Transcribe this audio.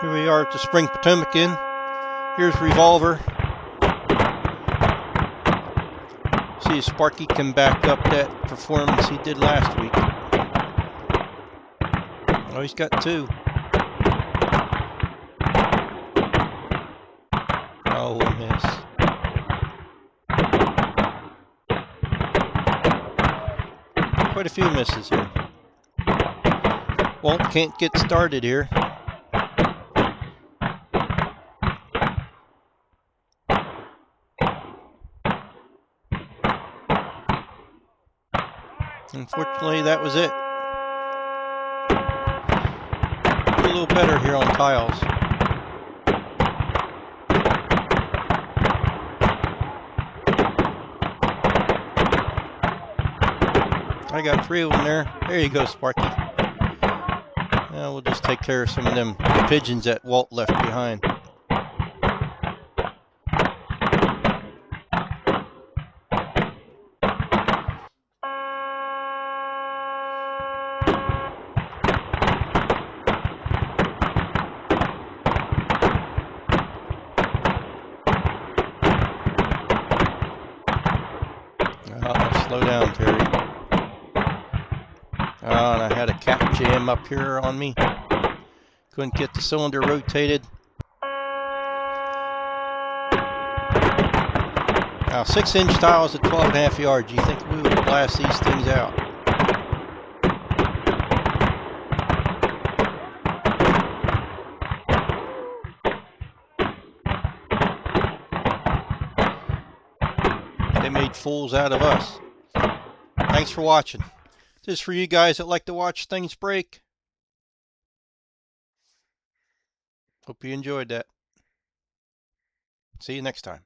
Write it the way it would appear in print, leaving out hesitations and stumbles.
Here we are at the Spring Potomac Inn. Here's Revolver. See if Sparky can back up that performance he did last week. Oh, he's got two. Oh, a miss. Quite a few misses here. Walt can't get started here. Unfortunately, that was it. A little better here on tiles. I got three of them there. There you go, Sparky. We'll just take care of some of them pigeons that Walt left behind. Slow down, Terry. And I had a cap jam up here on me. Couldn't get the cylinder rotated. Now 6-inch tiles at 12.5 yards. You think we would blast these things out? They made fools out of us. Thanks for watching. This is for you guys that like to watch things break. Hope you enjoyed that. See you next time.